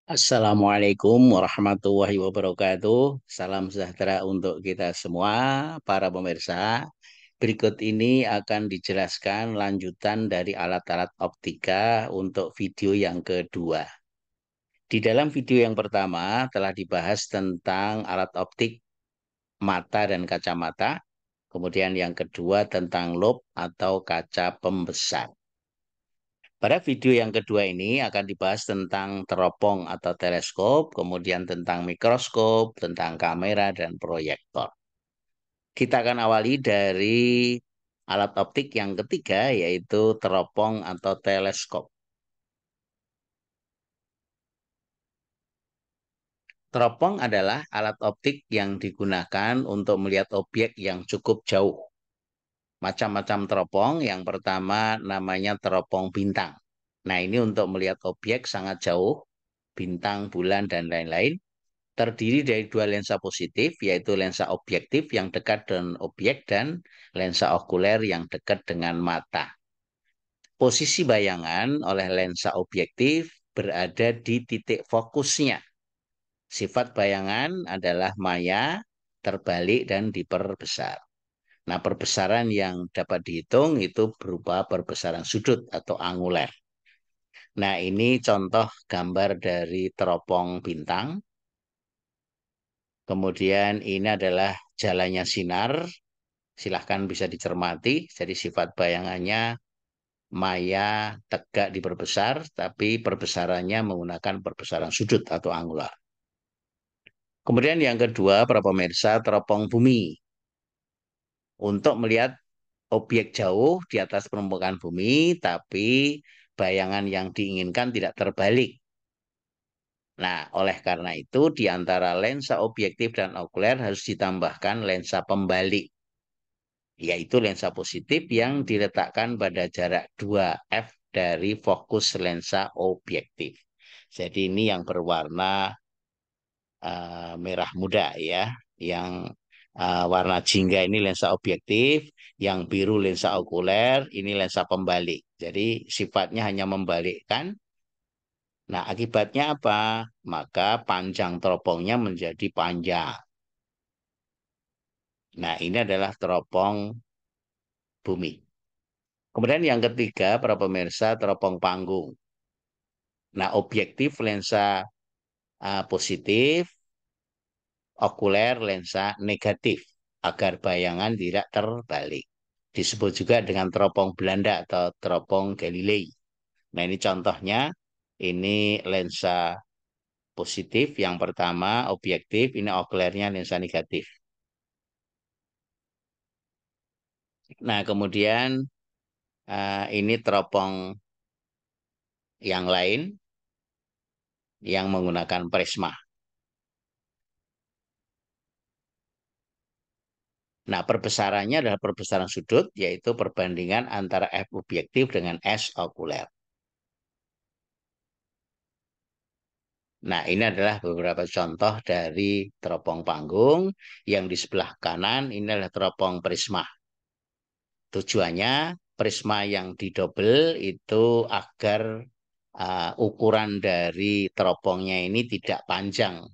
Assalamualaikum warahmatullahi wabarakatuh. Salam sejahtera untuk kita semua, para pemirsa. Berikut ini akan dijelaskan lanjutan dari alat-alat optika untuk video yang kedua. Di dalam video yang pertama telah dibahas tentang alat optik mata dan kacamata. Kemudian yang kedua tentang loop atau kaca pembesar. Pada video yang kedua ini akan dibahas tentang teropong atau teleskop, kemudian tentang mikroskop, tentang kamera dan proyektor. Kita akan awali dari alat optik yang ketiga, yaitu teropong atau teleskop. Teropong adalah alat optik yang digunakan untuk melihat objek yang cukup jauh. Macam-macam teropong, yang pertama namanya teropong bintang. Nah, ini untuk melihat objek sangat jauh, bintang, bulan, dan lain-lain. Terdiri dari dua lensa positif, yaitu lensa objektif yang dekat dengan objek dan lensa okuler yang dekat dengan mata. Posisi bayangan oleh lensa objektif berada di titik fokusnya. Sifat bayangan adalah maya, terbalik, dan diperbesar. Nah, perbesaran yang dapat dihitung itu berupa perbesaran sudut atau anguler. Nah, ini contoh gambar dari teropong bintang. Kemudian ini adalah jalannya sinar, silahkan bisa dicermati. Jadi sifat bayangannya maya, tegak diperbesar, tapi perbesarannya menggunakan perbesaran sudut atau angular. Kemudian yang kedua, para pemirsa, teropong bumi. Untuk melihat objek jauh di atas permukaan bumi, tapi bayangan yang diinginkan tidak terbalik. Nah, oleh karena itu, di antara lensa objektif dan okuler harus ditambahkan lensa pembalik, yaitu lensa positif yang diletakkan pada jarak 2F dari fokus lensa objektif. Jadi ini yang berwarna merah muda ya, yang warna jingga ini lensa objektif, yang biru lensa okuler, ini lensa pembalik. Jadi sifatnya hanya membalikkan. Nah, akibatnya apa? Maka panjang teropongnya menjadi panjang. Nah, ini adalah teropong bumi. Kemudian yang ketiga, para pemirsa, teropong panggung. Nah, objektif lensa positif, okuler lensa negatif, agar bayangan tidak terbalik. Disebut juga dengan teropong Belanda atau teropong Galilei. Nah, ini contohnya, ini lensa positif, yang pertama objektif, ini okulernya lensa negatif. Nah, kemudian ini teropong yang lain yang menggunakan prisma. Nah, perbesarannya adalah perbesaran sudut, yaitu perbandingan antara F objektif dengan S okuler. Nah, ini adalah beberapa contoh dari teropong panggung. Yang di sebelah kanan ini adalah teropong prisma. Tujuannya, prisma yang didobel itu agar ukuran dari teropongnya ini tidak panjang.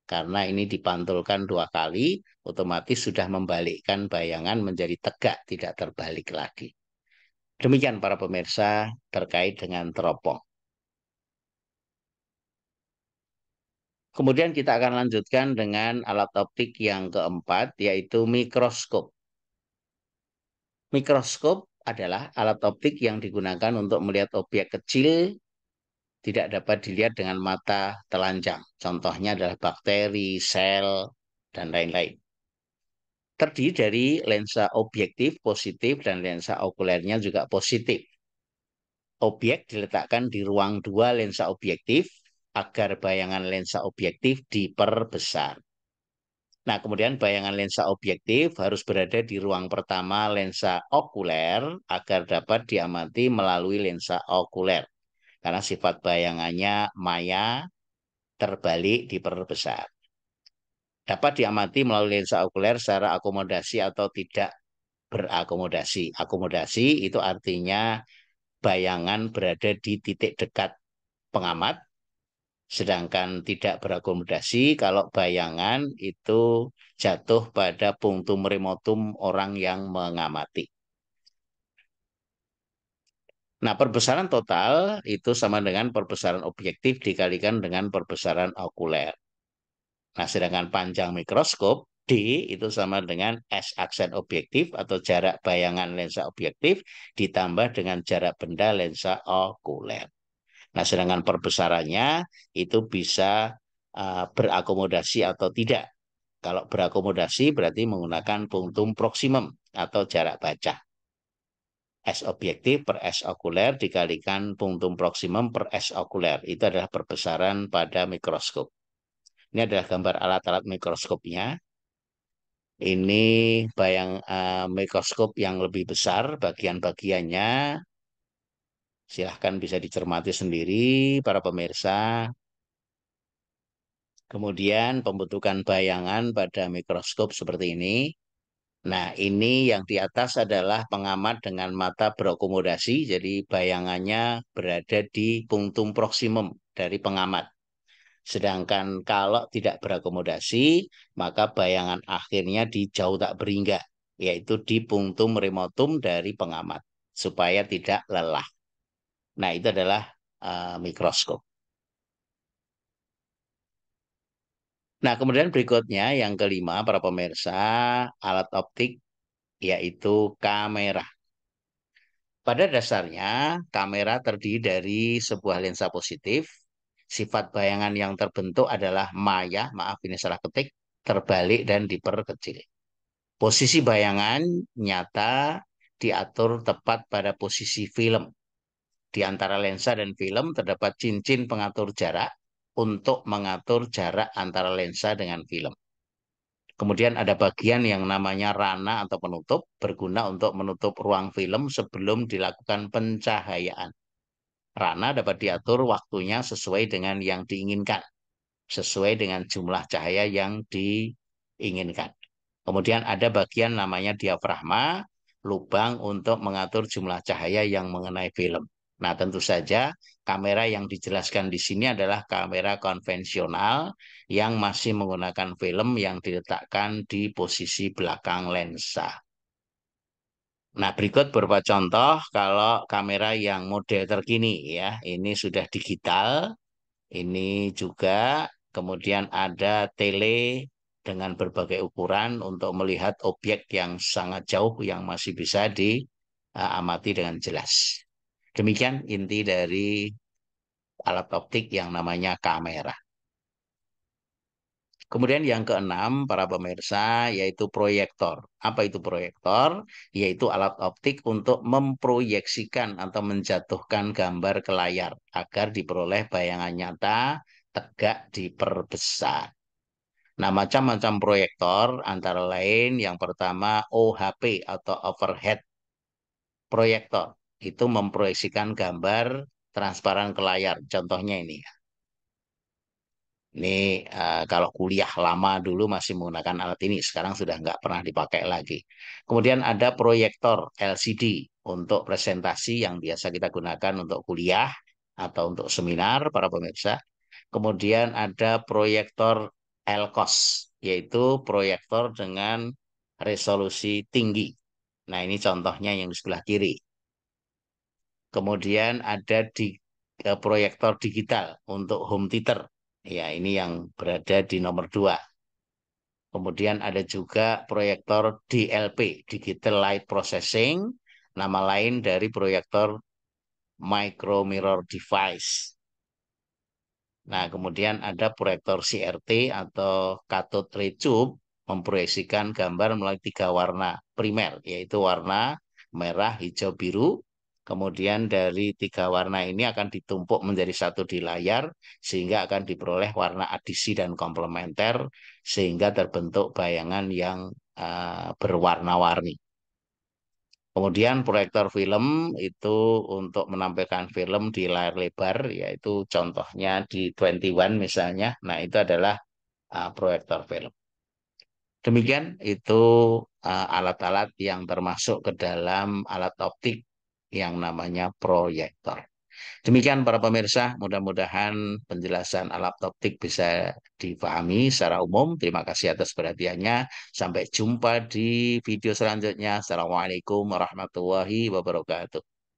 Karena ini dipantulkan 2 kali, otomatis sudah membalikkan bayangan menjadi tegak, tidak terbalik lagi. Demikian para pemirsa terkait dengan teropong. Kemudian kita akan lanjutkan dengan alat optik yang keempat, yaitu mikroskop. Mikroskop adalah alat optik yang digunakan untuk melihat objek kecil tidak dapat dilihat dengan mata telanjang. Contohnya adalah bakteri, sel, dan lain-lain. Terdiri dari lensa objektif positif dan lensa okulernya juga positif. Objek diletakkan di ruang 2 lensa objektif agar bayangan lensa objektif diperbesar. Nah, kemudian bayangan lensa objektif harus berada di ruang pertama lensa okuler agar dapat diamati melalui lensa okuler. Karena sifat bayangannya maya, terbalik, diperbesar. Dapat diamati melalui lensa okuler secara akomodasi atau tidak berakomodasi. Akomodasi itu artinya bayangan berada di titik dekat pengamat, Sedangkan tidak berakomodasi kalau bayangan itu jatuh pada punctum remotum orang yang mengamati. Nah, perbesaran total itu sama dengan perbesaran objektif dikalikan dengan perbesaran okuler. Nah, sedangkan panjang mikroskop D itu sama dengan S aksen objektif atau jarak bayangan lensa objektif ditambah dengan jarak benda lensa okuler. Nah, sedangkan perbesarannya itu bisa berakomodasi atau tidak. Kalau berakomodasi berarti menggunakan punktum proksimum atau jarak baca. S objektif per S okuler dikalikan punktum proksimum per S okuler. Itu adalah perbesaran pada mikroskop. Ini adalah gambar alat-alat mikroskopnya. Ini mikroskop yang lebih besar, bagian-bagiannya silahkan bisa dicermati sendiri para pemirsa. Kemudian pembentukan bayangan pada mikroskop seperti ini. Nah, ini yang di atas adalah pengamat dengan mata berakomodasi, jadi bayangannya berada di punktum proksimum dari pengamat. Sedangkan kalau tidak berakomodasi, maka bayangan akhirnya di jauh tak berhingga, yaitu di punktum remotum dari pengamat, supaya tidak lelah. Nah, itu adalah mikroskop. Nah, kemudian berikutnya yang kelima, para pemirsa, alat optik yaitu kamera. Pada dasarnya, kamera terdiri dari sebuah lensa positif. Sifat bayangan yang terbentuk adalah maya, maaf ini salah ketik, terbalik dan diperkecil. Posisi bayangan nyata diatur tepat pada posisi film. Di antara lensa dan film terdapat cincin pengatur jarak untuk mengatur jarak antara lensa dengan film. Kemudian ada bagian yang namanya rana atau penutup, berguna untuk menutup ruang film sebelum dilakukan pencahayaan. Rana dapat diatur waktunya sesuai dengan yang diinginkan, sesuai dengan jumlah cahaya yang diinginkan. Kemudian ada bagian namanya diafragma, lubang untuk mengatur jumlah cahaya yang mengenai film. Nah, tentu saja kamera yang dijelaskan di sini adalah kamera konvensional yang masih menggunakan film yang diletakkan di posisi belakang lensa. Nah, berikut beberapa contoh kalau kamera yang model terkini ya. Ini sudah digital, ini juga kemudian ada tele dengan berbagai ukuran untuk melihat objek yang sangat jauh yang masih bisa diamati dengan jelas. Demikian inti dari alat optik yang namanya kamera. Kemudian yang keenam, para pemirsa, yaitu proyektor. Apa itu proyektor? Yaitu alat optik untuk memproyeksikan atau menjatuhkan gambar ke layar agar diperoleh bayangan nyata, tegak, diperbesar. Nah, macam-macam proyektor antara lain yang pertama OHP atau overhead proyektor. Itu memproyeksikan gambar transparan ke layar. Contohnya ini. Ini kalau kuliah lama dulu masih menggunakan alat ini, sekarang sudah nggak pernah dipakai lagi. Kemudian ada proyektor LCD untuk presentasi yang biasa kita gunakan untuk kuliah atau untuk seminar para pemirsa. Kemudian ada proyektor LCOS, yaitu proyektor dengan resolusi tinggi. Nah, ini contohnya yang di sebelah kiri. Kemudian ada proyektor digital untuk home theater. Ya, ini yang berada di nomor 2. Kemudian ada juga proyektor DLP, Digital Light Processing, nama lain dari proyektor Micro Mirror Device. Nah, kemudian ada proyektor CRT atau cathode ray tube memproyeksikan gambar melalui 3 warna primer, yaitu warna merah, hijau, biru. Kemudian dari 3 warna ini akan ditumpuk menjadi satu di layar, sehingga akan diperoleh warna adisi dan komplementer, sehingga terbentuk bayangan yang berwarna-warni. Kemudian proyektor film itu untuk menampilkan film di layar lebar, yaitu contohnya di 21 misalnya. Nah, itu adalah proyektor film. Demikian itu alat-alat yang termasuk ke dalam alat optik yang namanya proyektor. Demikian para pemirsa, mudah-mudahan penjelasan alat optik bisa dipahami secara umum. Terima kasih atas perhatiannya. Sampai jumpa di video selanjutnya. Assalamualaikum warahmatullahi wabarakatuh.